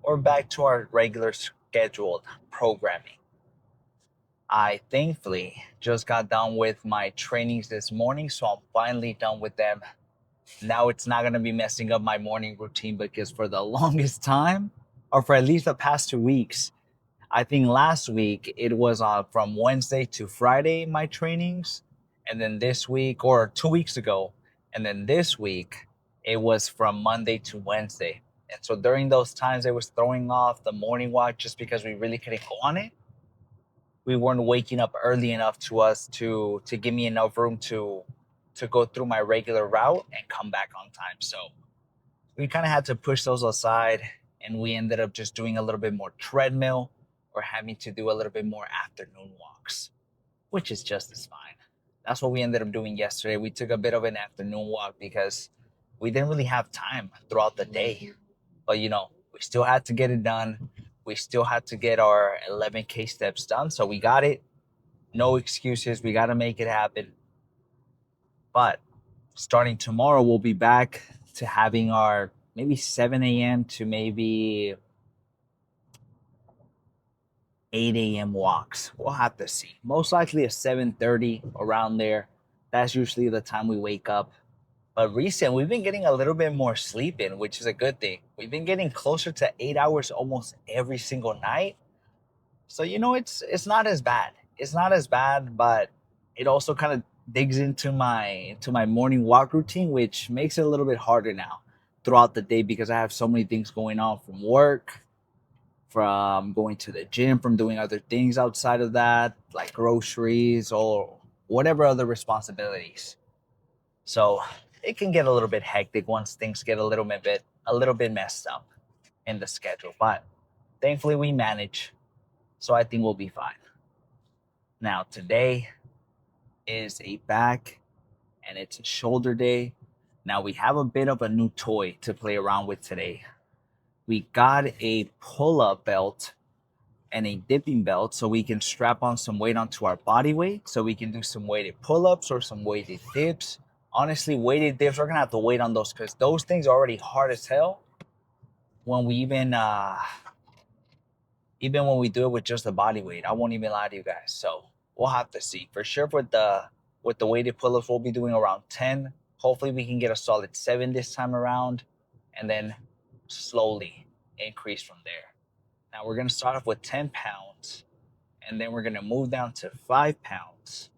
We're back to our regular scheduled programming. I thankfully just got done with my trainings this morning, so I'm finally done with them. Now it's not going to be messing up my morning routine because for the longest time, or for at least the past 2 weeks, I think last week it was from Wednesday to Friday, my trainings. And then this week, or 2 weeks ago, and then this week, it was from Monday to Wednesday. And so during those times, it was throwing off the morning walk just because we really couldn't go on it. We weren't waking up early enough to us to give me enough room to go through my regular route and come back on time. So we kind of had to push those aside, and we ended up just doing a little bit more treadmill or having to do a little bit more afternoon walks, which is just as fine. That's what we ended up doing yesterday. We took a bit of an afternoon walk because we didn't really have time throughout the day. But we still had to get it done. We still had to get our 11K steps done. So we got it. No excuses. We got to make it happen. But starting tomorrow, we'll be back to having our maybe 7 a.m. to maybe 8 a.m. walks. We'll have to see. Most likely a 7:30 around there. That's usually the time we wake up. But recent, we've been getting a little bit more sleep in, which is a good thing. We've been getting closer to 8 hours almost every single night. So it's not as bad. It's not as bad, but it also kind of digs into my morning walk routine, which makes it a little bit harder now throughout the day because I have so many things going on from work, from going to the gym, from doing other things outside of that, like groceries or whatever other responsibilities. So it can get a little bit hectic once things get a little bit messed up in the schedule. But thankfully we manage. So I think we'll be fine. Now today is a back and it's a shoulder day. Now we have a bit of a new toy to play around with today. We got a pull-up belt and a dipping belt so we can strap on some weight onto our body weight so we can do some weighted pull-ups or some weighted dips. Honestly, weighted dips, we're gonna have to wait on those because those things are already hard as hell when we even when we do it with just the body weight. I won't even lie to you guys. So we'll have to see. For sure with the weighted pull-ups, we'll be doing around 10. Hopefully we can get a solid 7 this time around and then slowly increase from there. Now we're gonna start off with 10 pounds and then we're gonna move down to 5 pounds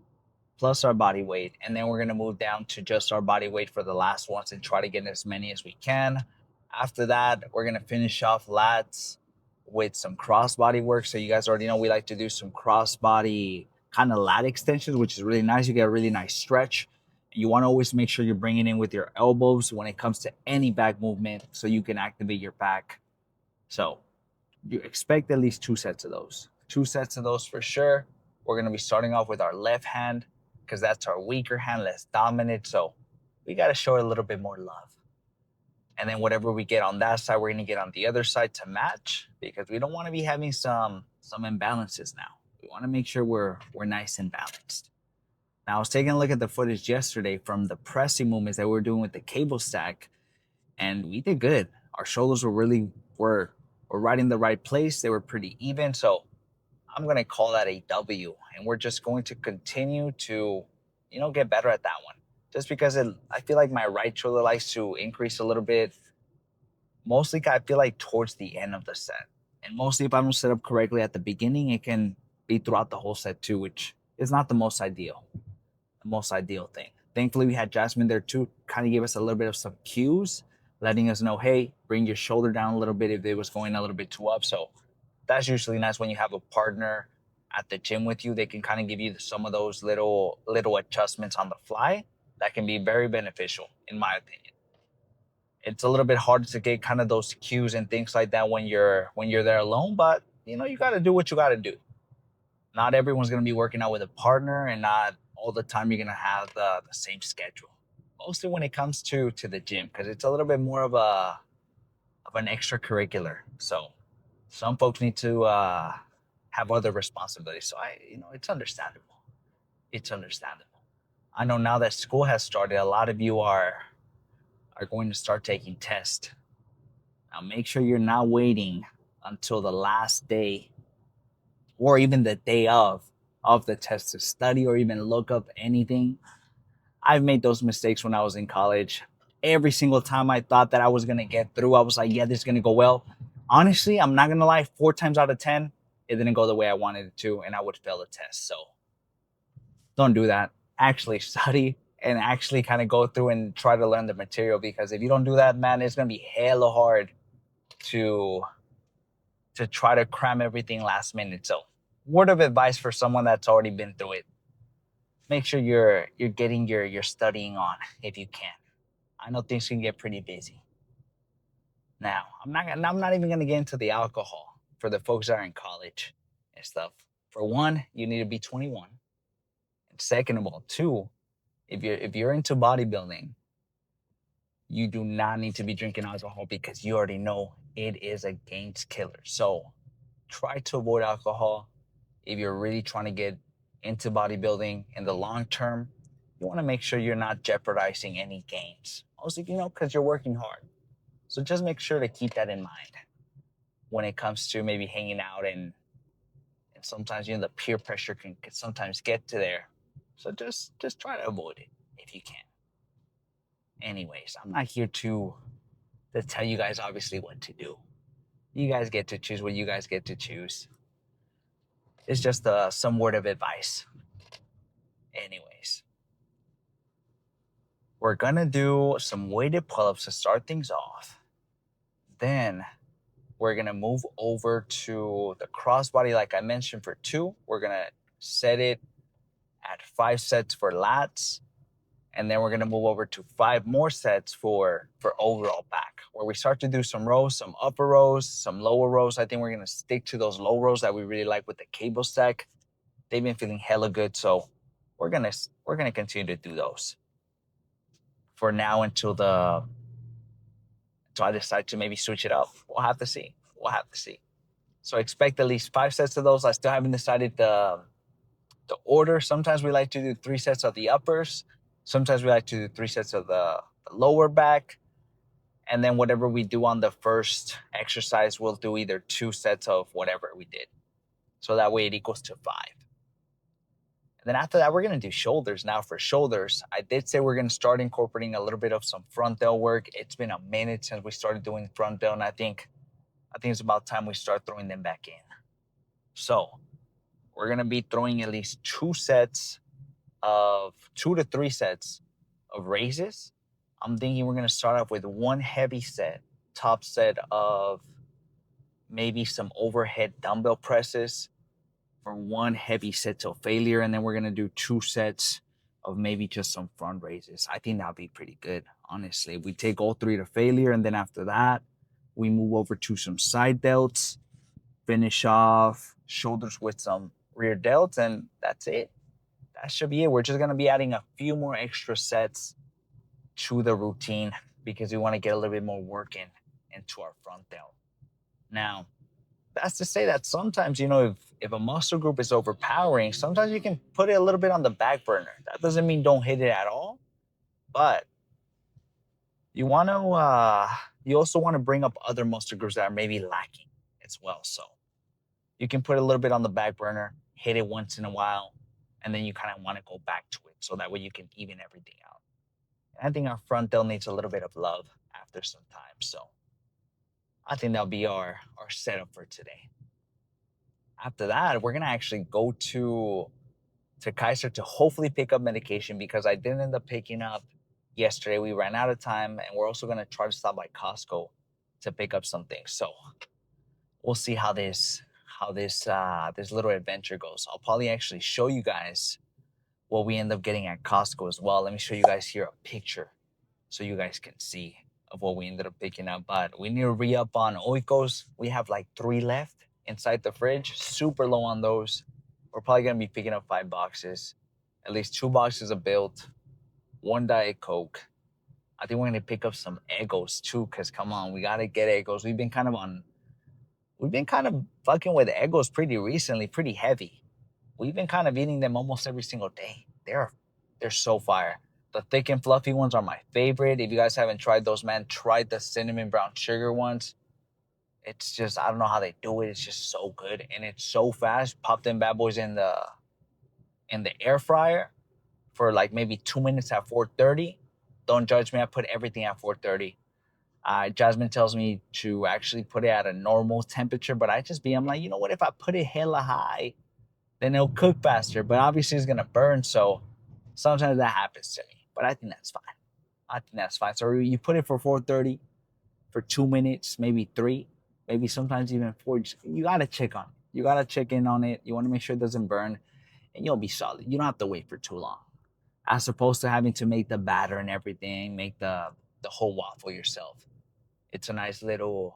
plus our body weight. And then we're gonna move down to just our body weight for the last ones and try to get as many as we can. After that, we're gonna finish off lats with some cross body work. So you guys already know we like to do some cross body kind of lat extensions, which is really nice. You get a really nice stretch. You want to always make sure you're bringing in with your elbows when it comes to any back movement so you can activate your back. So you expect at least 2 sets of those. 2 sets of those for sure. We're going to be starting off with our left hand because that's our weaker hand, less dominant. So we got to show it a little bit more love. And then whatever we get on that side, we're going to get on the other side to match because we don't want to be having some imbalances now. We want to make sure we're nice and balanced. Now, I was taking a look at the footage yesterday from the pressing movements that we were doing with the cable stack, and we did good. Our shoulders were right in the right place. They were pretty even. So I'm going to call that a W. And we're just going to continue to, get better at that one. Just because I feel like my right shoulder likes to increase a little bit. Mostly, I feel like towards the end of the set. And mostly, if I don't set up correctly at the beginning, it can be throughout the whole set too, which is not the most ideal thing. Thankfully, we had Jasmine there too, kind of gave us a little bit of some cues, letting us know, hey, bring your shoulder down a little bit if it was going a little bit too up. So that's usually nice when you have a partner at the gym with you. They can kind of give you some of those little adjustments on the fly that can be very beneficial, in my opinion. It's a little bit hard to get kind of those cues and things like that when you're there alone, but you got to do what you got to do. Not everyone's going to be working out with a partner, and not all the time you're going to have the same schedule. Mostly when it comes to the gym, because it's a little bit more of an extracurricular. So some folks need to have other responsibilities. So it's understandable. It's understandable. I know now that school has started, a lot of you are going to start taking tests. Now make sure you're not waiting until the last day or even the day of the test to study or even look up anything. I've made those mistakes when I was in college. Every single time I thought that I was gonna get through, I was like, yeah, this is gonna go well. Honestly, I'm not gonna lie, 4 times out of 10, it didn't go the way I wanted it to, and I would fail the test. So don't do that. Actually study and actually kind of go through and try to learn the material, because if you don't do that, man, it's gonna be hella hard to try to cram everything last minute. So word of advice for someone that's already been through it: make sure you're getting your studying on if you can. I know things can get pretty busy. Now, I'm not even gonna get into the alcohol for the folks that are in college and stuff. For one, you need to be 21. And second of all, two, if you're into bodybuilding, you do not need to be drinking alcohol, because you already know it is a gains killer. So try to avoid alcohol if you're really trying to get into bodybuilding in the long term. You want to make sure you're not jeopardizing any gains. Also, because you're working hard. So just make sure to keep that in mind when it comes to maybe hanging out, and sometimes the peer pressure can sometimes get to there. So just try to avoid it if you can. Anyways, I'm not here to tell you guys obviously what to do. You guys get to choose what you guys get to choose. It's just some word of advice. Anyways, we're gonna do some weighted pull-ups to start things off. Then we're gonna move over to the crossbody, like I mentioned, for 2. We're gonna set it at 5 sets for lats, and then we're gonna move over to 5 more sets for overall back, where we start to do some rows, some upper rows, some lower rows. I think we're gonna stick to those low rows that we really like with the cable stack. They've been feeling hella good, so we're gonna continue to do those for now until I decide to maybe switch it up. We'll have to see. We'll have to see. So expect at least 5 sets of those. I still haven't decided the order. Sometimes we like to do 3 sets of the uppers. Sometimes we like to do 3 sets of the lower back. And then whatever we do on the first exercise, we'll do either 2 sets of whatever we did. So that way it equals to 5. And then after that, we're going to do shoulders. Now for shoulders, I did say we're going to start incorporating a little bit of some front delt work. It's been a minute since we started doing front delt, and I think it's about time we start throwing them back in. So we're going to be throwing at least 2 to 3 sets of raises. I'm thinking we're going to start off with 1 heavy set, top set of maybe some overhead dumbbell presses for 1 heavy set till failure. And then we're going to do 2 sets of maybe just some front raises. I think that'll be pretty good, honestly. We take all 3 to failure, and then after that, we move over to some side delts, finish off shoulders with some rear delts, and that's it. That should be it. We're just going to be adding a few more extra sets to the routine because we want to get a little bit more work into our front delt. Now, that's to say that sometimes, if a muscle group is overpowering, sometimes you can put it a little bit on the back burner. That doesn't mean don't hit it at all, but you want to, you also want to bring up other muscle groups that are maybe lacking as well. So you can put a little bit on the back burner, hit it once in a while, and then you kind of want to go back to it. So that way you can even everything out. And I think our front delt needs a little bit of love after some time. So I think that'll be our setup for today. After that, we're gonna actually go to Kaiser to hopefully pick up medication, because I didn't end up picking up yesterday. We ran out of time, and we're also gonna try to stop by Costco to pick up some things. So we'll see how this this little adventure goes. I'll probably actually show you guys what we end up getting at Costco as well. Let me show you guys here a picture so you guys can see of what we ended up picking up. But we need to re-up on Oikos. We have like 3 left inside the fridge. Super low on those. We're probably gonna be picking up 5 boxes, at least 2 boxes of Built, 1 Diet Coke. I think we're gonna pick up some Eggos too, because come on, we gotta get Eggos. We've been kind of fucking with Eggos pretty recently, pretty heavy. We've been kind of eating them almost every single day. They're so fire. The thick and fluffy ones are my favorite. If you guys haven't tried those, man, try the cinnamon brown sugar ones. It's just, I don't know how they do it. It's just so good and it's so fast. Pop them bad boys in the air fryer for like maybe 2 minutes at 430. Don't judge me. I put everything at 430. Jasmine tells me to actually put it at a normal temperature, but I'm like, you know what? If I put it hella high, then it'll cook faster. But obviously, it's gonna burn. So sometimes that happens to me. But I think that's fine. I think that's fine. So you put it for 430 for 2 minutes, maybe three, maybe sometimes even four. You gotta check on it. You gotta check in on it. You want to make sure it doesn't burn, and you'll be solid. You don't have to wait for too long, as opposed to having to make the batter and everything, make the whole waffle yourself. It's a nice little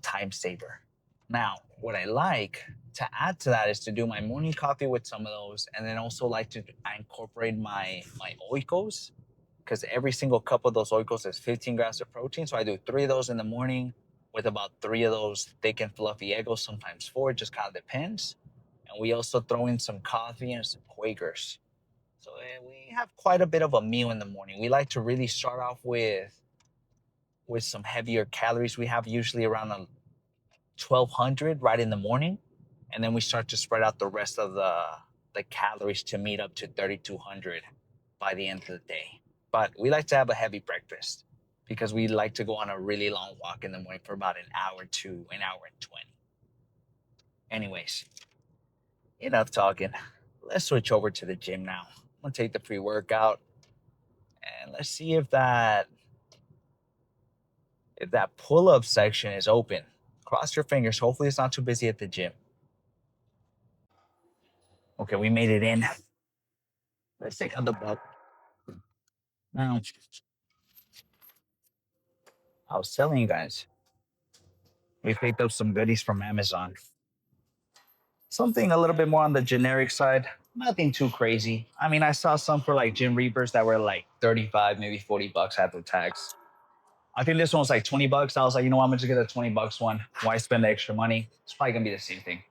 time saver. Now, what I like to add to that is to do my morning coffee with some of those, and then also like to incorporate my oikos, because every single cup of those oikos is 15 grams of protein. So I do 3 of those in the morning with about 3 of those thick and fluffy Eggos, sometimes four, just kind of depends. And we also throw in some coffee and some Quakers. So we have quite a bit of a meal in the morning. We like to really start off with some heavier calories. We have usually around a 1200 right in the morning, and then we start to spread out the rest of the calories to meet up to 3200 by the end of the day. But we like to have a heavy breakfast because we like to go on a really long walk in the morning for about an hour to an hour and 20. Anyways, enough talking. Let's switch over to the gym now. I'm gonna take the pre-workout and let's see if that pull-up section is open. Cross your fingers. Hopefully it's not too busy at the gym. Okay, we made it in. Let's take out the buck. Now, I was telling you guys, we picked up some goodies from Amazon. Something a little bit more on the generic side. Nothing too crazy. I mean, I saw some for like Gym Reapers that were like 35, maybe $40 after tax. I think this one was like $20. I was like, you know what? I'm gonna just get a $20 one. Why spend the extra money? It's probably gonna be the same thing.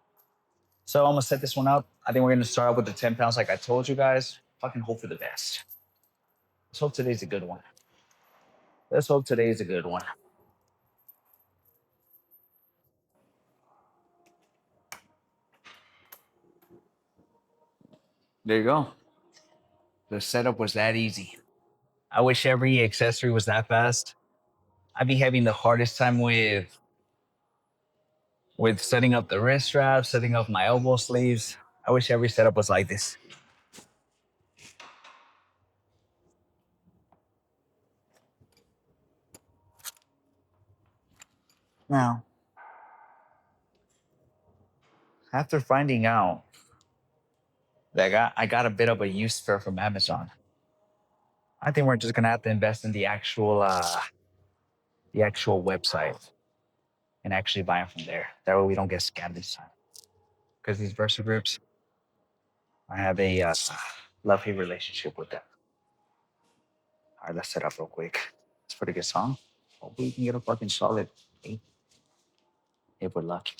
So I'm gonna set this one up. I think we're gonna start out with the 10 pounds, like I told you guys. Fucking hope for the best. Let's hope today's a good one. Let's hope today's a good one. There you go. The setup was that easy. I wish every accessory was that fast. I'd be having the hardest time with setting up the wrist straps, setting up my elbow sleeves. I wish every setup was like this. Now, after finding out that I got a bit of a use for from Amazon, I think we're just gonna have to invest in the actual website and actually buy them from there. That way we don't get scammed this time. Because these Versa groups, I have a love-hate relationship with them. All right, let's set up real quick. It's a pretty good song. Hopefully we can get a fucking solid 8 if we're lucky.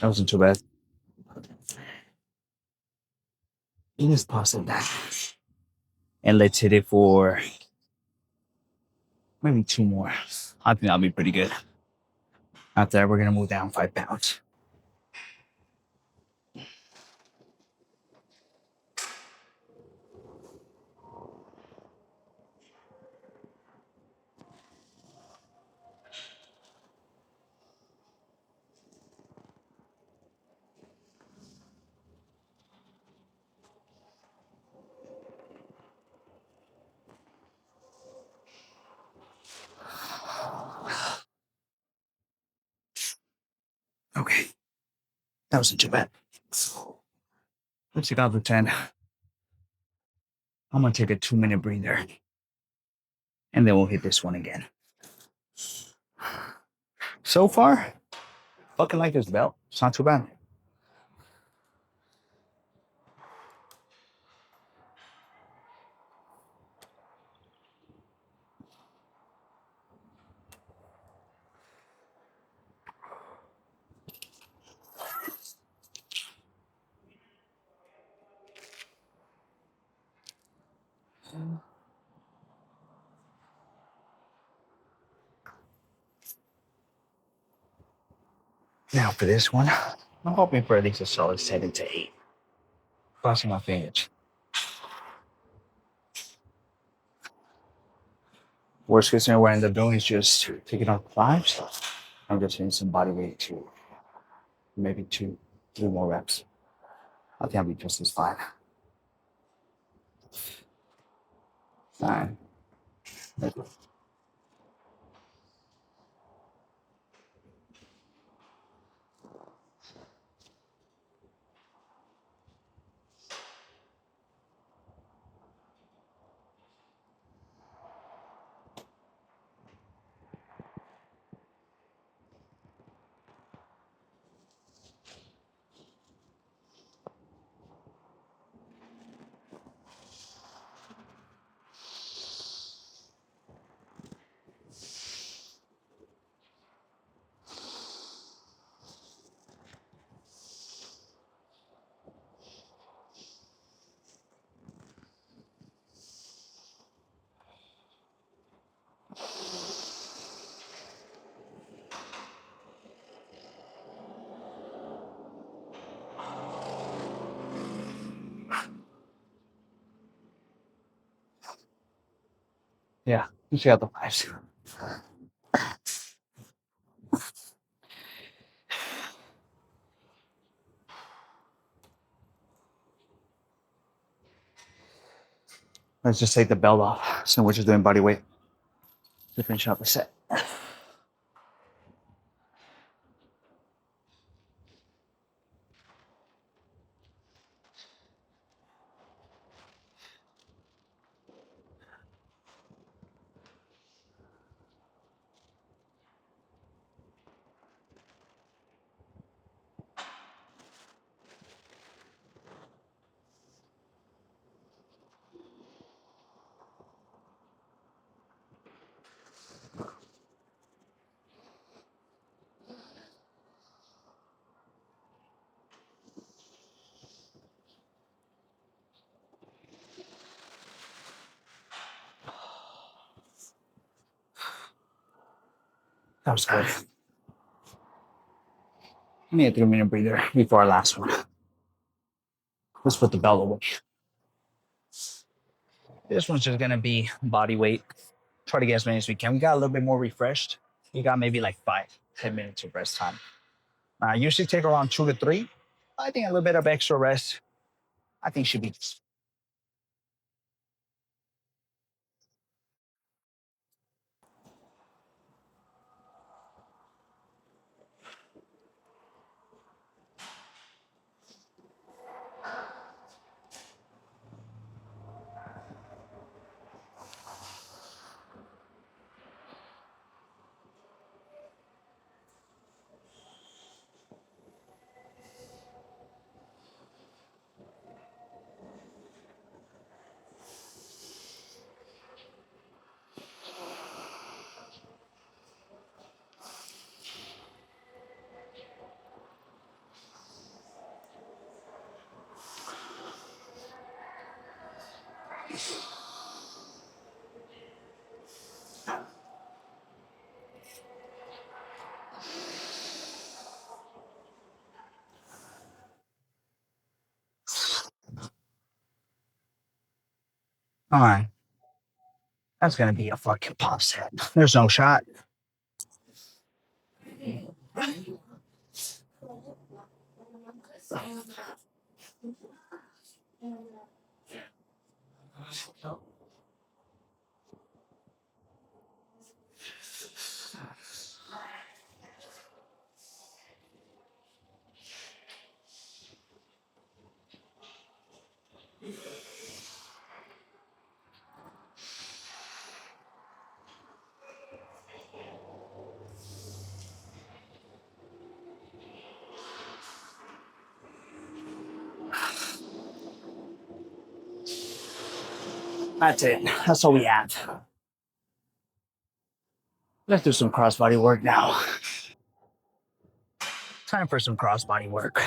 That wasn't too bad. You just pause it back. And let's hit it for maybe 2 more. I think that'll be pretty good. After that, we're gonna move down 5 pounds. Okay, that wasn't too bad. Let's take out the 10. I'm gonna take a 2 minute breather, and then we'll hit this one again. So far, fucking like this belt. It's not too bad. Now for this one, I'm hoping for at least a solid 7 to 8. Crossing my fingers. Worst case scenario, what I end up doing is just taking off the 5s. I'm just hitting some body weight to maybe 2, 3 more reps. I think I'll be just as fine. 9. Yeah, you see out the 5s. Let's just take the belt off. So we're just doing body weight to finish up the set. That was good. I need a 3 minute breather before our last one. Let's put the belt away. This one's just gonna be body weight. Try to get as many as we can. We got a little bit more refreshed. We got maybe like 5, 10 minutes of rest time. I usually take around 2 to 3. I think a little bit of extra rest, I think should be. All right. That's gonna be a fucking pop set. There's no shot. That's it. That's all we have. Let's do some crossbody work now. Time for some crossbody work.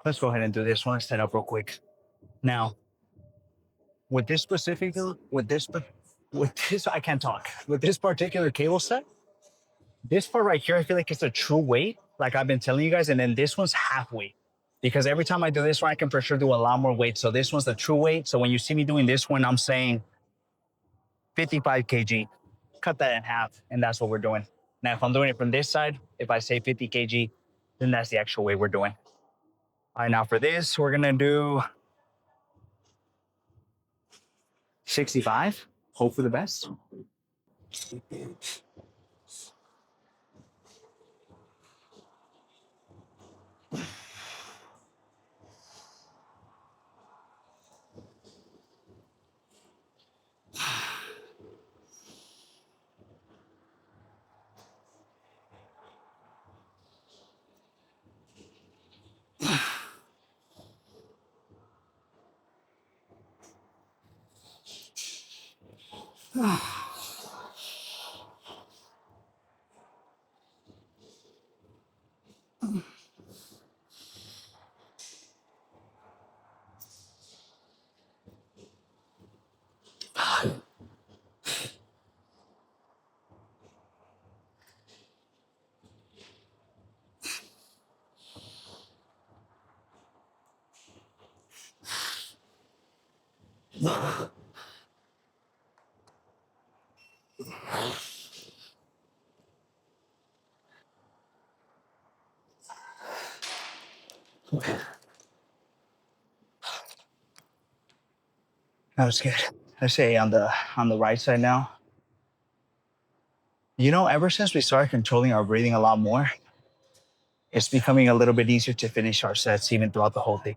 Let's go ahead and do this one. Set up real quick. Now, with this specific, with this, I can't talk. With this particular cable set, this part right here, I feel like it's a true weight, like I've been telling you guys, and then this one's half weight. Because every time I do this one, I can for sure do a lot more weight. So this one's the true weight. So when you see me doing this one, I'm saying 55 kg. Cut that in half, and that's what we're doing. Now, if I'm doing it from this side, if I say 50 kg, then that's the actual weight we're doing. All right, now for this, we're gonna do 65. Hope for the best. That was good. I say on the right side now. You know, ever since we started controlling our breathing a lot more, it's becoming a little bit easier to finish our sets even throughout the whole thing.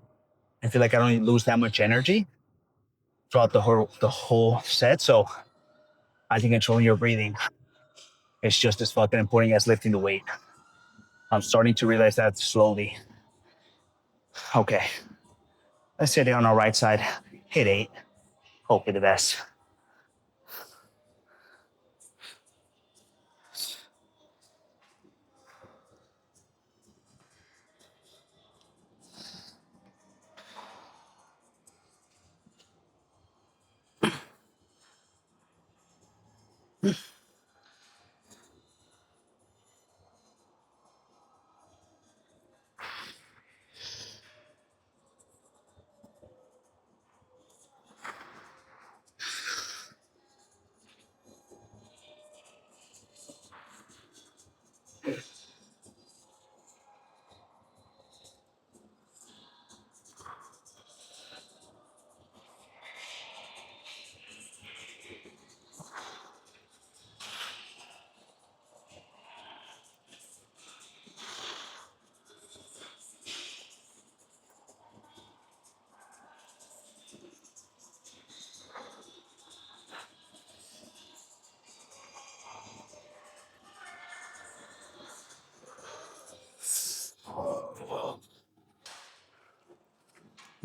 I feel like I don't lose that much energy throughout the whole set. So I think controlling your breathing is just as fucking important as lifting the weight. I'm starting to realize that slowly. Okay, let's sit it on our right side. Hit 8. Hope for the best.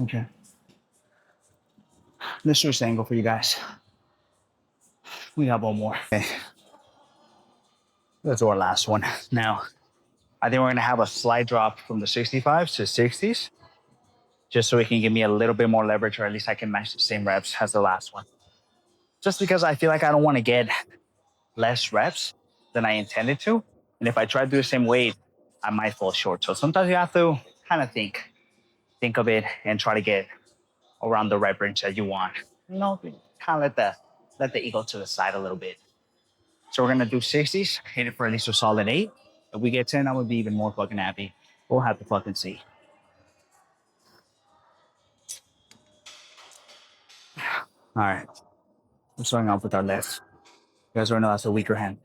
Okay. Let's switch angle for you guys. We got one more. Okay. Let's do our last one. Now, I think we're gonna have a slight drop from the 65s to 60s, just so it can give me a little bit more leverage, or at least I can match the same reps as the last one. Just because I feel like I don't want to get less reps than I intended to. And if I try to do the same weight, I might fall short. So sometimes you have to kind of think of it and try to get around the rep range that you want. You know, kind of let the ego to the side a little bit. So we're gonna do 60s, hit it for at least a solid 8. If we get 10, I'm gonna be even more fucking happy. We'll have to fucking see. All right. I'm starting off with our left. You guys already know that's a weaker hand.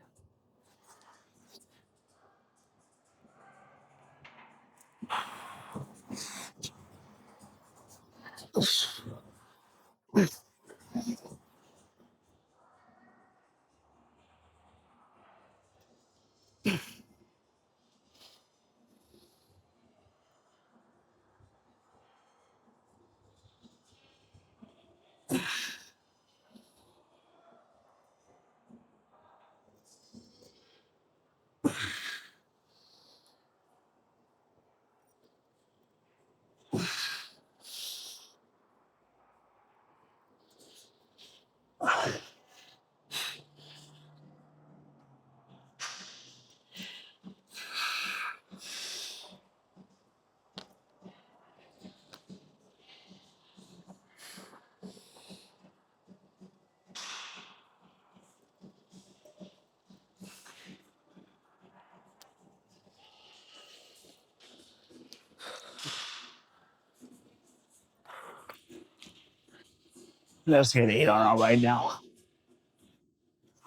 Let's hit 8 on our right now.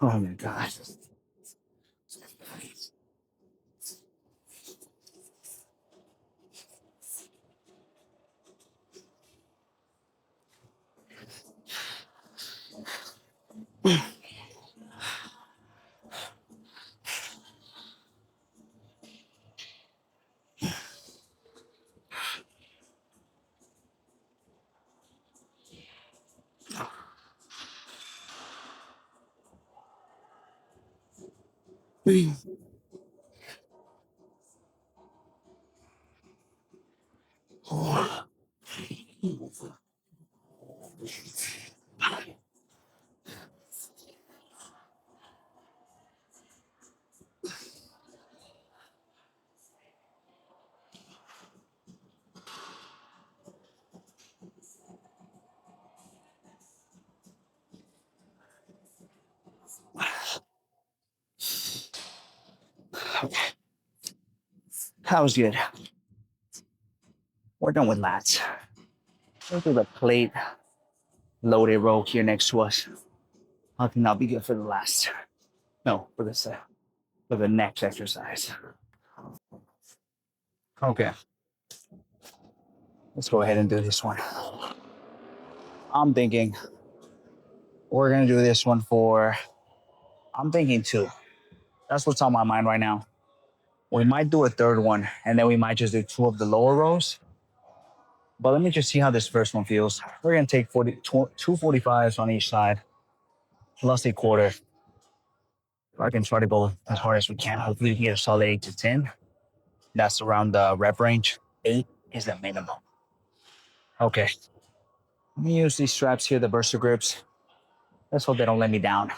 Oh my God. That was good. We're done with lats. We'll do the plate loaded row here next to us. I think that'll be good for the last. No, for the next exercise. Okay, let's go ahead and do this one. I'm thinking we're gonna do this one for. I'm thinking 2. That's what's on my mind right now. We might do a third one, and then we might just do 2 of the lower rows. But let me just see how this first one feels. We're gonna take 245s on each side, plus a quarter. I can try to go as hard as we can. Hopefully, we can get a solid 8 to 10. That's around the rep range. 8 is the minimum. Okay. Let me use these straps here, the burster grips. Let's hope they don't let me down.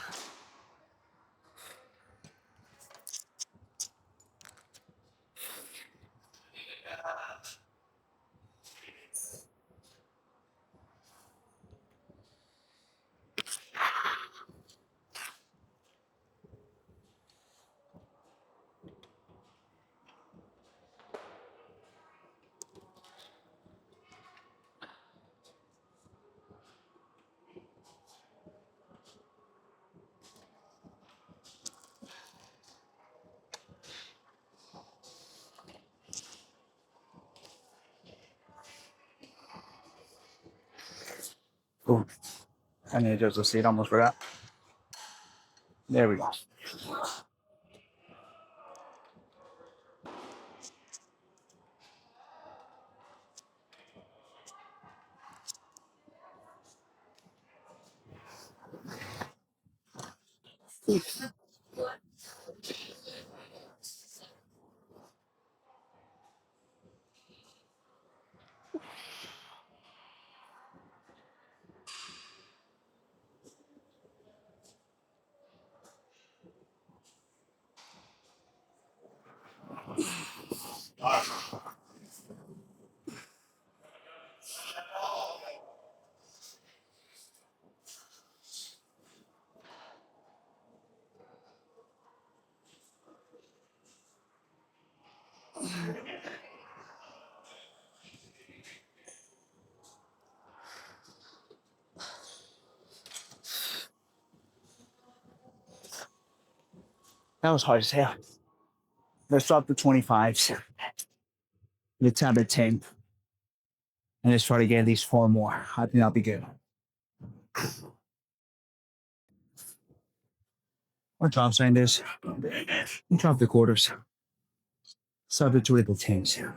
Ooh, I need to adjust the seat. Almost forgot. There we go. That was hard as hell. Let's drop the 25s. Let's have a 10. And let's try to get at least 4 more. I think that'll be good. Or drop saying this. Drop the quarters. Substitute the 10s.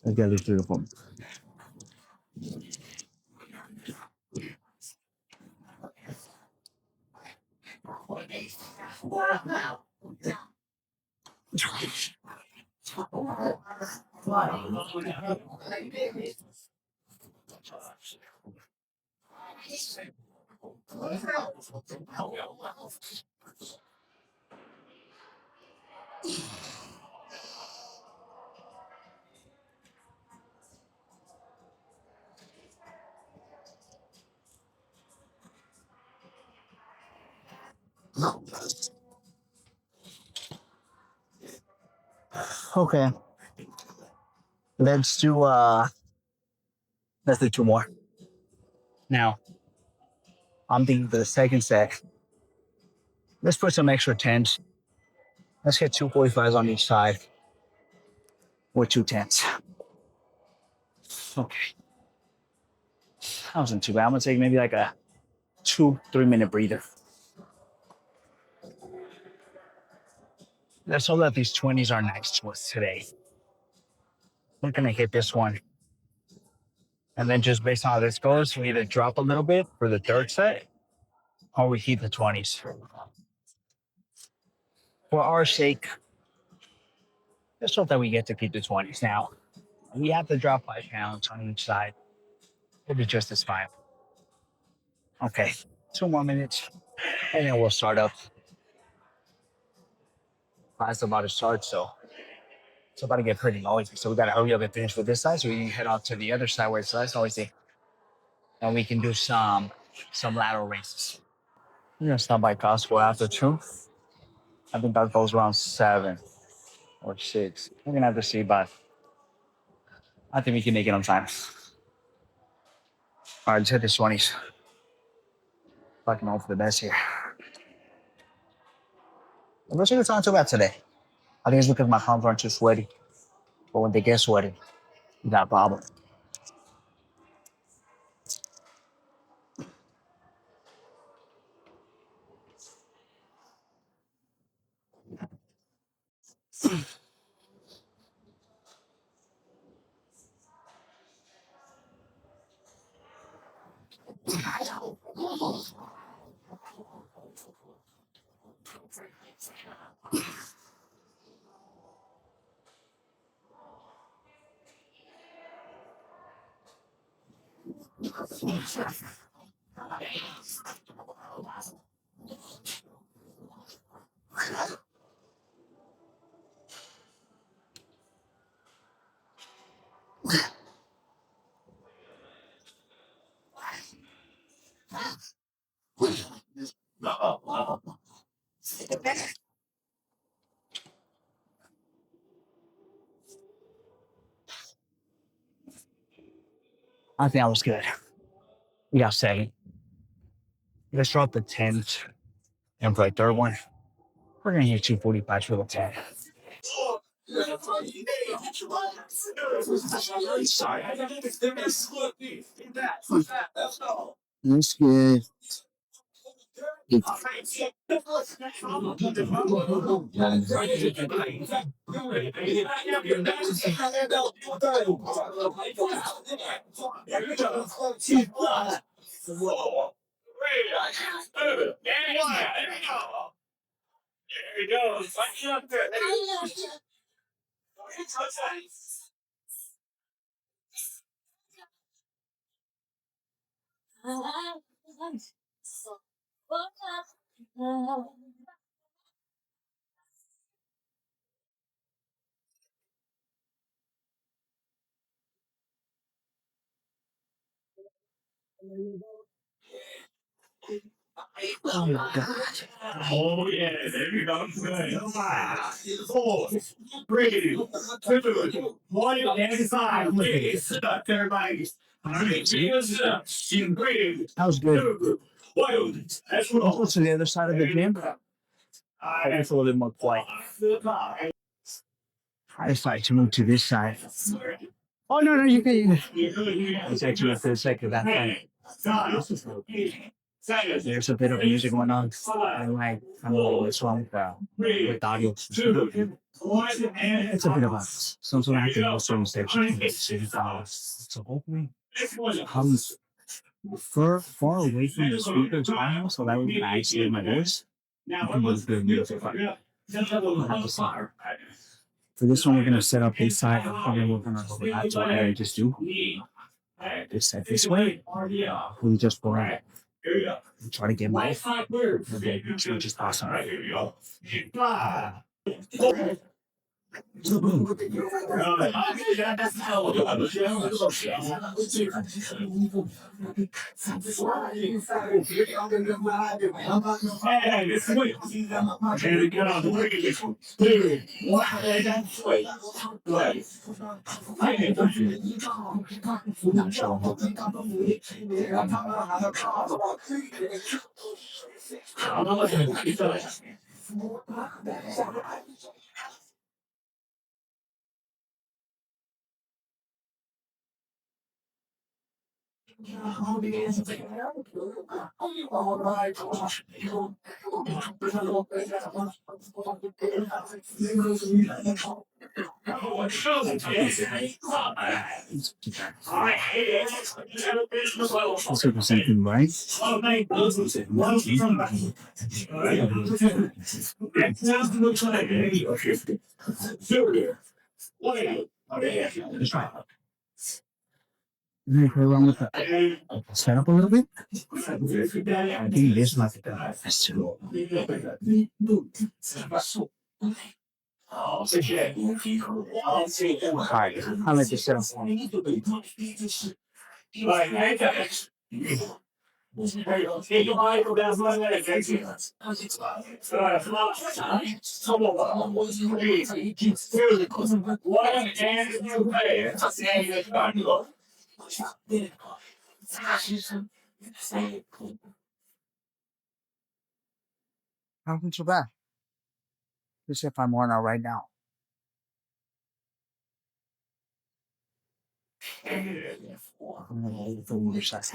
Let's get this beautiful. Okay. Let's do let's do 2 more. Now, I'm thinking for the second set. Let's put some extra 10s. Let's get 245s on each side with 2 10s. Okay. That wasn't too bad. I'm gonna take maybe like a 2-3 minute breather. Let's hope that these 20s are nice to us today. We're gonna hit this one. And then just based on how this goes, we either drop a little bit for the third set or we keep the 20s. For our sake, let's hope that we get to keep the 20s. Now, we have to drop 5 pounds on each side. We'll be just as fine. Okay, 2 more minutes, and then we'll start up. Class about to start, so it's about to get pretty noisy. So we gotta hurry up and finish with this side so we can head out to the other side where it's less noisy. And we can do some lateral raises. We're gonna stop by Costco after 2. I think that goes around 7 or 6. We're gonna have to see, but I think we can make it on time. All right, let's hit the 20s. Fucking hope for the best here. I'm not sure it's not too bad today. I think it's because my palms aren't too sweaty. But when they get sweaty, you got a problem. I think that was good. We got 7. Let's drop the 10s. And for the third one, we're gonna hit 245 for the 10. That's good. Oh my god. Oh yeah, there you go. Good. 5, 4, 3, 2, 1, and 5. Please stop everybody. All right, cheers up. In 3, that was good. 2, 1. Let's roll. Let's go to the other side of the gym. It's a little bit more quiet. I decided to move to this side. Oh no, no, you can. It's actually for the sake of that thing. There's a bit of music going on. I don't know what's wrong with the audio. It's a bit of a something I have to go certain stations. So hopefully, I'm far away from the speaker channel, so that would be actually my voice. You can listen to the music. For this one, we're gonna set up inside, and then we're gonna go back to what I just do. This set this way. We just go ahead and try to get my just awesome. Let's look for something right. That's right. Is there anything wrong with the setup a little bit? I think this might be the best too. Alright, I'll let this set up. Nothing too bad. Let's see if I'm worn out right now. I'm gonna hold the other side.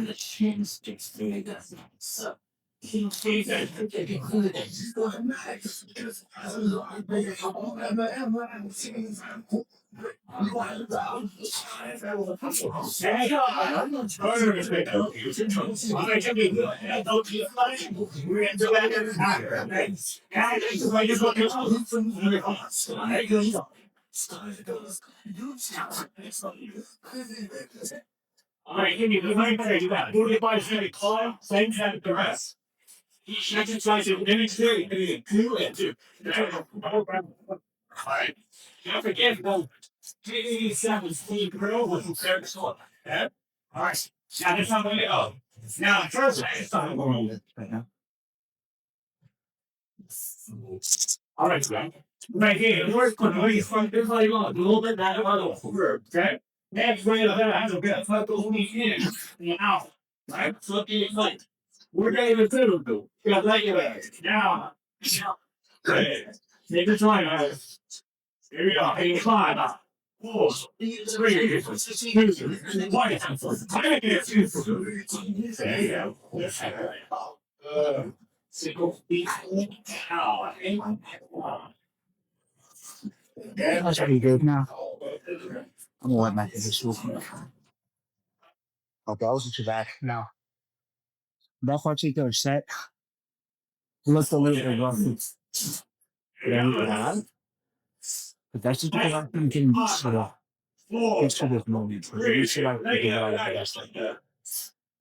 All right, give me the right way to that. 45 second climb, same time as the rest. Each exercise is inexperienced, and 2 and 2. All right. Don't forget about 17 Pro with the third score. Yeah? All right. Now that's not going to go. Now, first, it's not going to go. All right, man. Right here, the worst one, where you from, this how you want. A little bit, not about the verb, okay? Next, way to have a bit of those in the out. Right? So, you like, we're going to do. You got to let you now. Great. Take your time, guys. Here we go. 85. 4, 3, 2, 1. There you go. Single feet. That's pretty good now. I'm gonna let my fingers swoop. Okay, I wasn't too bad. No. That particular set looked a little bit rough. Yeah. But that's just because I've been getting used to this moment. You should like to get out of that.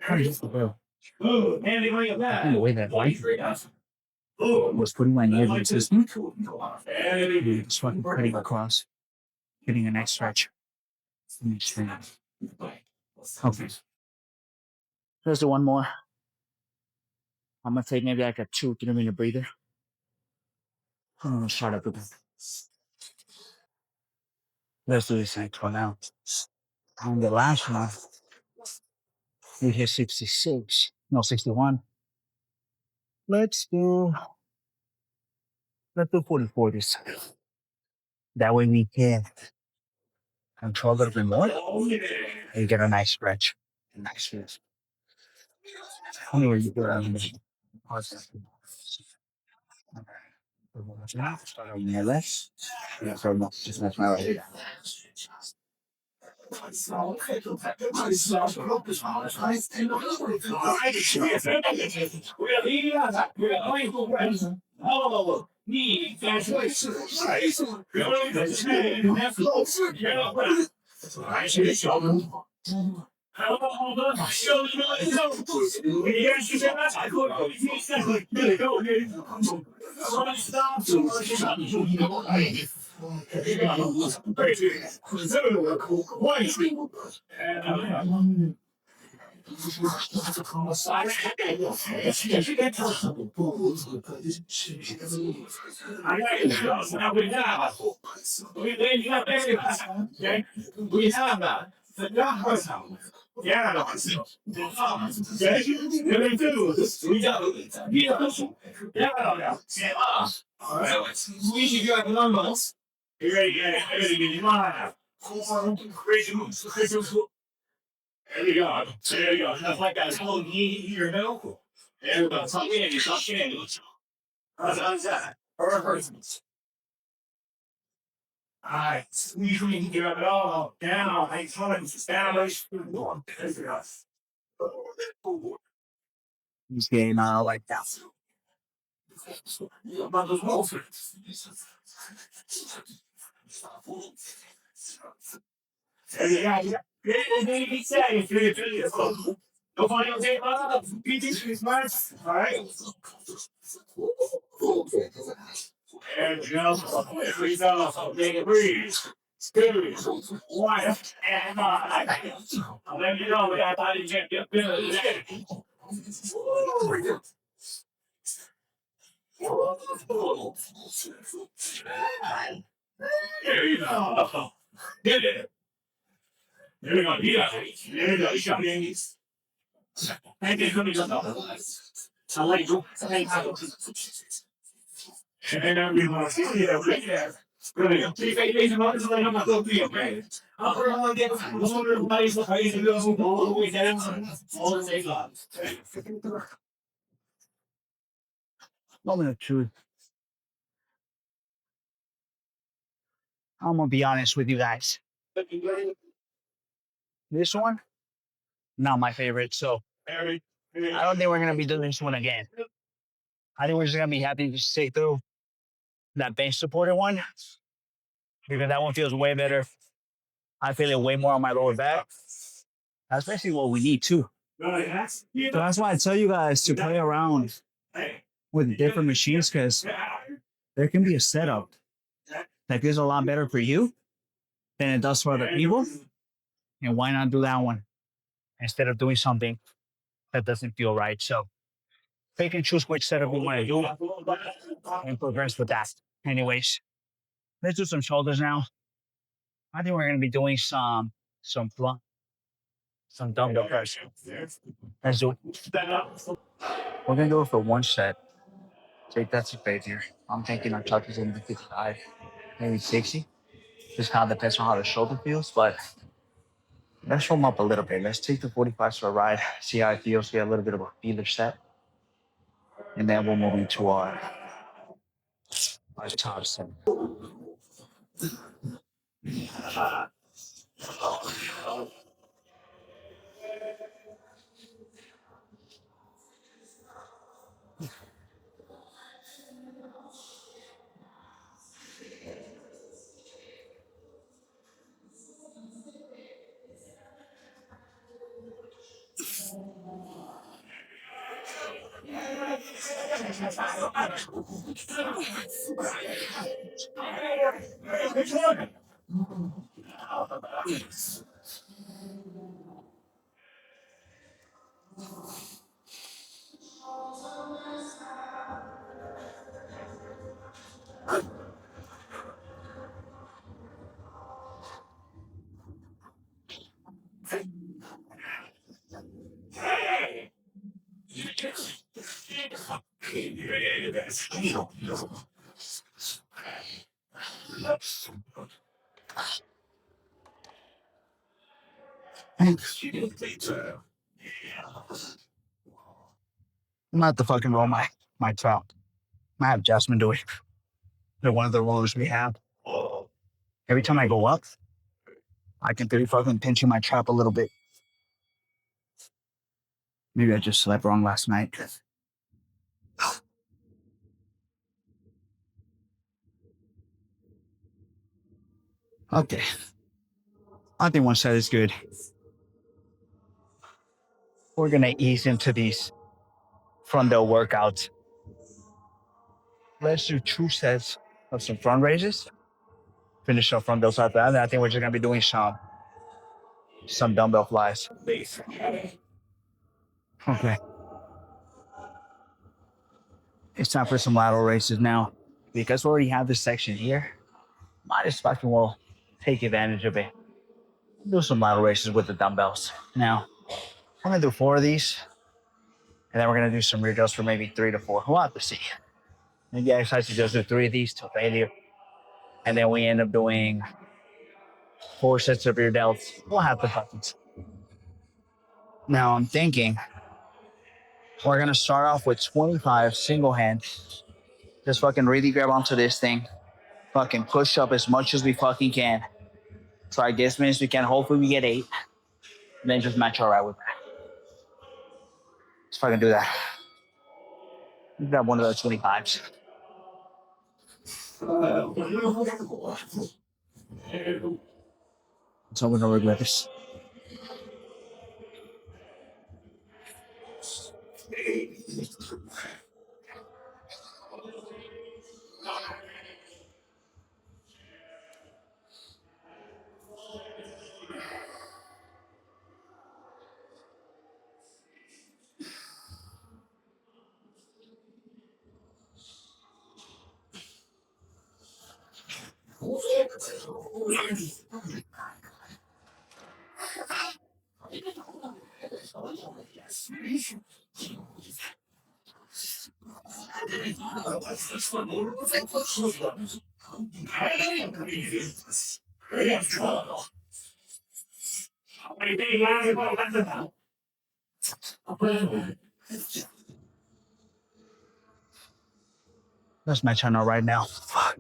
Kind of just the bro. And the way that light was putting my nails into this just fucking cutting across, getting a nice stretch. Okay. Let's do one more. I'm gonna take maybe like a 2, 3 minute breather. I'm gonna start up again. Let's do this next one now. On the last one, we hit 66. No, 61. Let's do let's do 44 this time. That way we can control a little bit more and get a nice stretch. A nice stretch. Anyway, you go down. Start on your left. Yeah, so no, just that's my right. He's getting like that. Moment of truth. I'm gonna be honest with you guys. This one, not my favorite. So I don't think we're gonna be doing this one again. I think we're just gonna be happy to stay through that bench supported one because that one feels way better. I feel it way more on my lower back. That's basically what we need too. So that's why I tell you guys to play around with different machines because there can be a setup that feels a lot better for you than it does for other people. And why not do that one instead of doing something that doesn't feel right? So pick and choose which setup you want to do and progress with that. Anyways, let's do some shoulders now. I think we're gonna be doing some some dumbbell press. Let's do it. We're gonna go for one set. Take that to faith here. I'm thinking our touch is gonna be 55, maybe 60. Just kind of depends on how the shoulder feels, but let's warm up a little bit. Let's take the 45 for a ride, see how it feels, get a little bit of a feeler set, and then we'll move into our top set. I'm not the fucking roll my trap. I have Jasmine do it. They're one of the rollers we have. Every time I go up, I can be fucking pinching my trap a little bit. Maybe I just slept wrong last night. Okay. I think one set is good. We're gonna ease into these front delt workouts. Let's do 2 sets of some front raises. Finish our front delts after that. And I think we're just gonna be doing some dumbbell flies. Okay. It's time for some lateral raises now. Because we already have this section here, might as well take advantage of it. Do some lateral raises with the dumbbells. Now, I'm gonna do 4 of these, and then we're gonna do some rear delts for maybe 3 to 4. We'll have to see. Maybe I decide to just do 3 of these till failure, and then we end up doing 4 sets of rear delts. We'll have to fucking see. Now I'm thinking we're gonna start off with 25 single hand. Just fucking really grab onto this thing. Fucking push up as much as we fucking can. Try to get as many as we can. Hopefully we get 8. And then just match all right with that. Let's fucking do that. Grab one of those 25s. So we're gonna regret this. That's my channel right now. Fuck.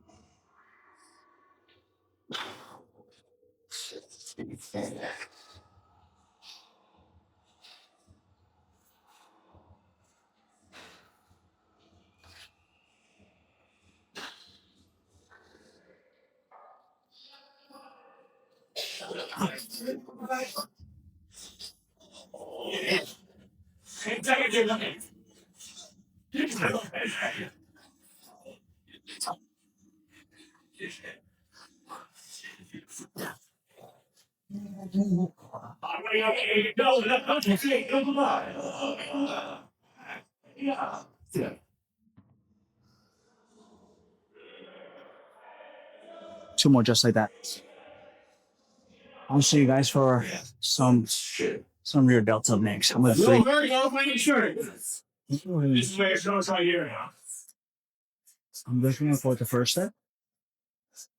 Two more just like that. I'll see you guys for some rear delts up next. I'm gonna three. This is where it shows right here. I'm looking for the first step.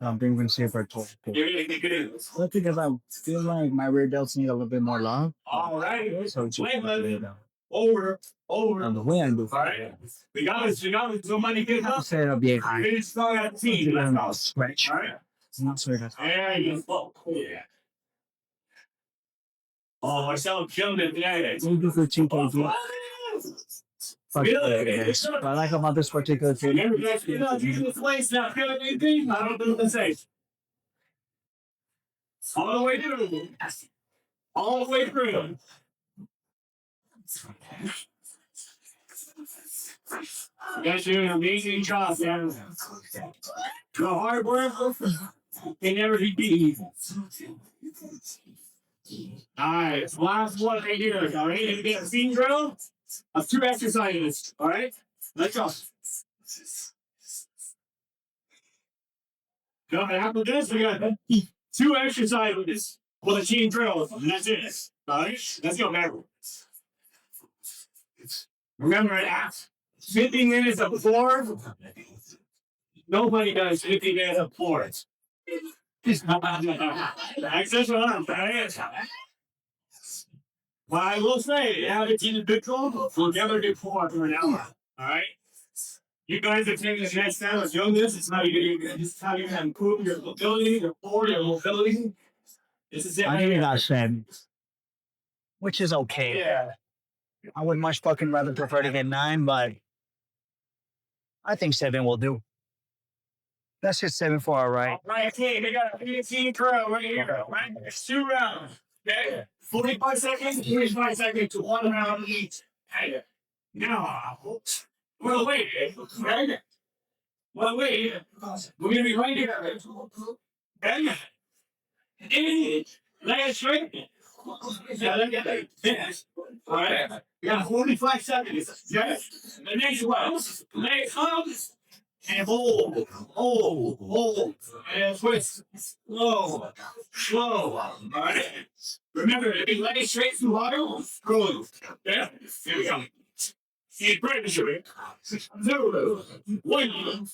I'm going to see if I told you. That's because I feel like my rear delts need a little bit more love. All right. So it's just over. And the way I do. All right. We got it. So many people. I'll say it'll be high. It's not a team. Stretch. All right. It's not so good. There you go. Yeah. Oh, I saw him killing it today. We'll do 15 kg. But I like about this particular team. You know, Jesus place now. I don't know what to say. All the way through. All the way through. You guys doing an amazing job, man. The hard work can never be beat. All right, last one right here. All right, you get a scene drill of 2 exercises. All right, let's go. So after this, we got 2 exercises for the team drill, and that's it. All right, let's go, man. Remember that. 50 minutes of floor. Nobody does 50 minutes of floors. Access on. But I will say, have a team control. We'll never do floor for an hour. All right. You guys are taking the next step of doing this. It's how you can improve your mobility, your core, your mobility. This is it. I give you that 7, which is okay. Yeah. I would much fucking rather prefer to get 9, but I think 7 will do. Let's hit 7 for our right. Right, team. We got a 15 curl right here. Right? It's 2 rounds. Okay. 45 seconds, 45 seconds to 1 round each. Hey. Now, well, wait. Right? Well, wait. We're going to be right here. Okay. Last straight. Yeah, let me get that. All right. We got 45 seconds. Yes. The next one. Legs up. And hold, and twist, slow. All right. Remember, if you let it straight through water, go. Yeah, here we go. See, pressure. 0, 1.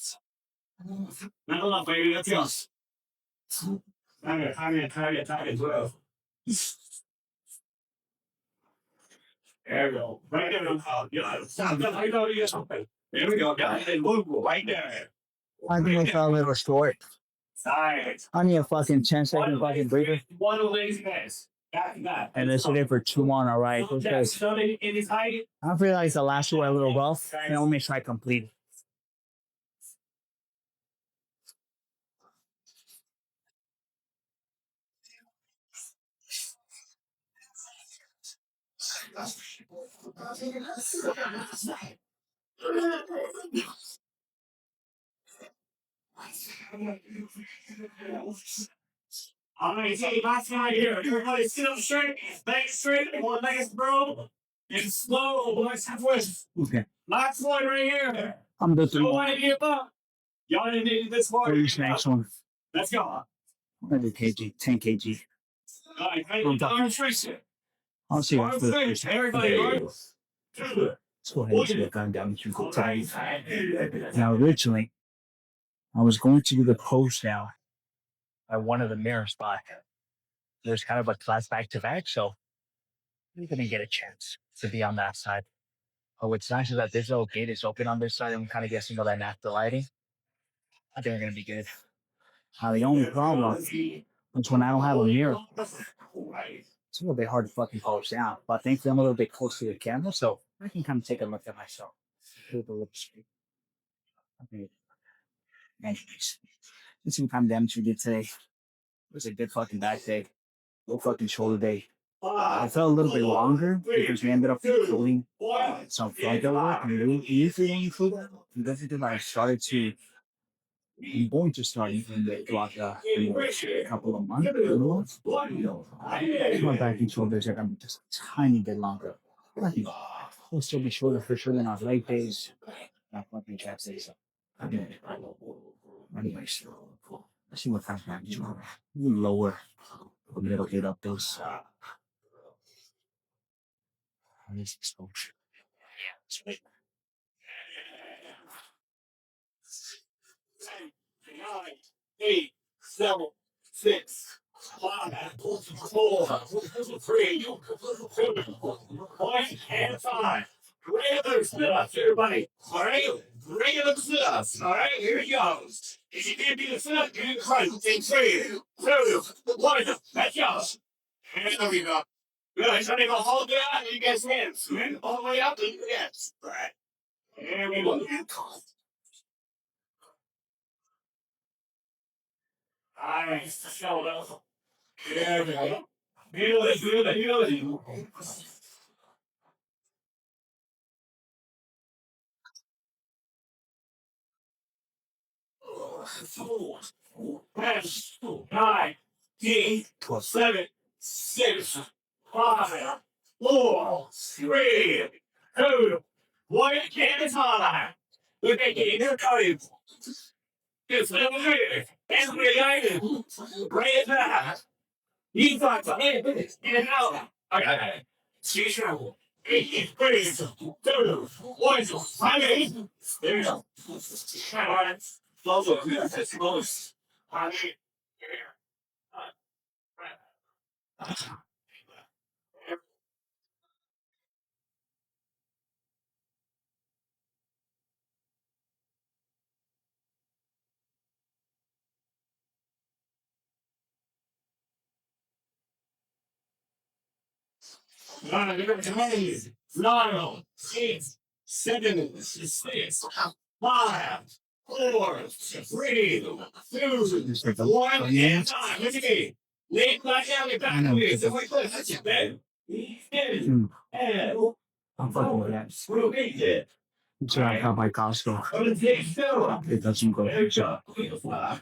Not enough, baby. Let's go. Time it. 12. There we go. Right there. Yeah. Stop. There we go. Got it. Move right there. I think I fell a little short. Side. I need a fucking 10-second fucking breather. One laziness. Back. And let's hit it for 2 on our right. Because In his height. I feel like the last 2 were a little rough. And I'll make sure I complete. All right, take last right here. Everybody sit up straight, legs straight, one leg bro, and slow, legs twist. Okay. Last one right here. I'm the 3. Don't want to give up. Y'all didn't need this one. Where's the next one? Let's go. 100 kg, 10 kg. All right, arm twist. I'll see Arm what's the twist. Everybody, arm. Let's go ahead and see if I'm down to the time. Now, originally, I was going to do the post now at one of the mirror spots. There's kind of a class back-to-back, so we didn't get a chance to be on that side. But what's nice is that this little gate is open on this side, and I'm kind of guessing all that natural lighting. I think we're going to be good. The only problem is when I don't have a mirror. It's a little bit hard to fucking post down, but thankfully I'm a little bit close to the camera, so I can kind of take a look at myself. Anyways, let's see what kind of damage we did today. It was a good fucking back day. Good fucking shoulder day. I felt a little bit longer because we ended up doing some front work. And usually when you feel that, that's because I started to. I'm going to start even throughout the couple of months. My back and shoulders are going to be just a tiny bit longer. It'll still be shorter for sure than our leg days. Not fucking chest days. Anyways, let's see what kind of damage you are. Lower a little bit up those. This exposure. Yeah, that's right. 9, 8, 7, 6, 5, 4, 3, 2, 1, and 5. Regular sit-ups, everybody. All right? Regular sit-ups. All right? Here he goes. If you can't do the sit-up, you can crunch in 3, 2, 1. Let's go. And there we go. Good. So they go hold that, and you guys hands. All the way up to your hands. All right. Here we go. Nice. Shoulder. There we go. Feel it. Press 9, 8, 7, 6, 5, 4, 3, 2, 1. Can't time. Look at your time. It's limited. And related. Bring it back. You got to in and out. Okay. See you. Three, two, one, honey. There you go. Follow this most. Honey. Nine, eight, seven, six, five, four, three, two, one, and time. Look at me. Lay back down your back, please. If we could, that's your bed. And, I'm fucking with that. we'll get it. It's like how my Costco. I'm gonna take still. It doesn't go. There you go.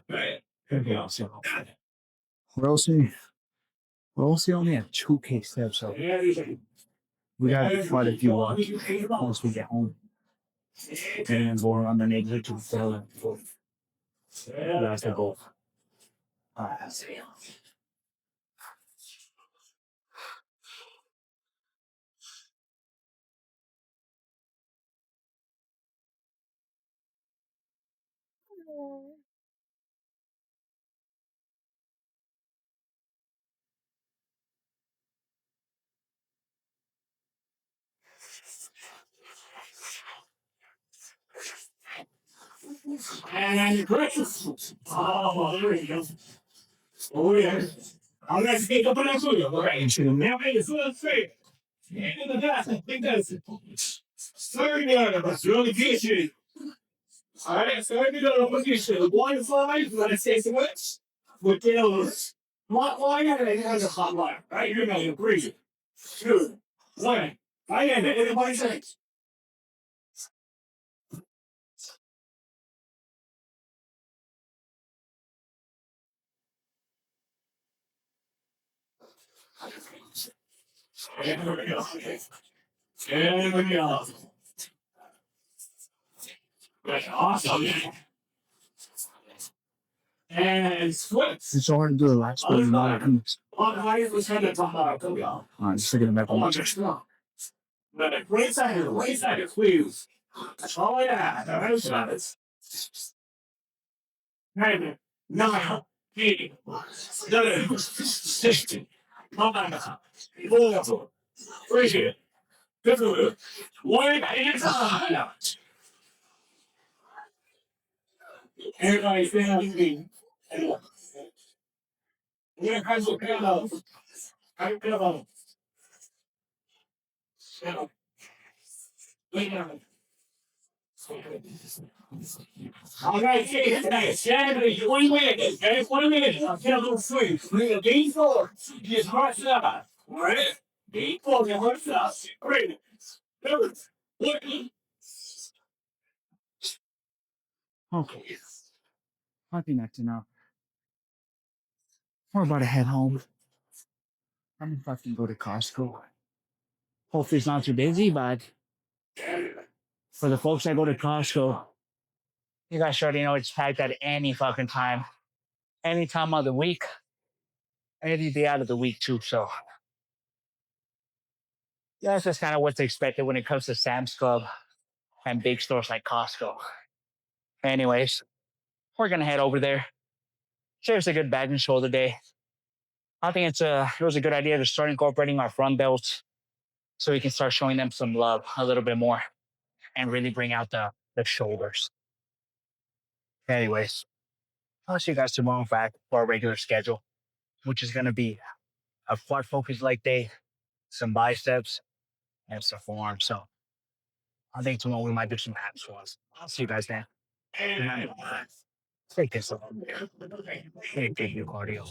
Right. There you go. So we're also only at 2K steps, so we got quite a few walks once we get home. And we're on the neighborhood to sell it. That's the goal. Alright. And Chris. Oh, there you go. Oh, yeah. I'm gonna speak up on that for you. Right. Now, hey, it's let's say. And in the past, I think that's third down of us. Really good shit. Alright, third down of us. One five, let's say so much. With those. Why not? I have a hot line. Right? You're not agree. Two. One. I am it. Everybody says. There we go. There we go. That's awesome. And switch. It's hard to do the last one. Alright, just looking at that. The right side is please. Oh yeah, that's it. 10, 9, 8, 7, 6, 5, 4, 3, 2, 1, and time. Everybody stand up. Here comes the pillow. I'm pillow. All right, okay, Saturday, 20 minutes, okay? 20 minutes. I'll tell them sweet. Bring a deep four. Just horse up. All right? Deep four, get horse up. Great. Two, one. Okay. I think that's enough. We're about to head home. I'm gonna fucking go to Costco. Hopefully it's not too busy, but for the folks that go to Costco, you guys already know it's packed at any fucking time. Any time of the week. Any day out of the week too. So yeah, that's just kind of what's expected when it comes to Sam's Club and big stores like Costco. Anyways, we're gonna head over there. Cheers a good back and shoulder day. I think it was a good idea to start incorporating our front belts so we can start showing them some love a little bit more and really bring out the shoulders. Anyways, I'll see you guys tomorrow back for our regular schedule, which is gonna be a quad focus leg day, some biceps, and some forearms. So I think tomorrow we might do some abs for us. I'll see you guys then. Good night. Take this. Take your cardio.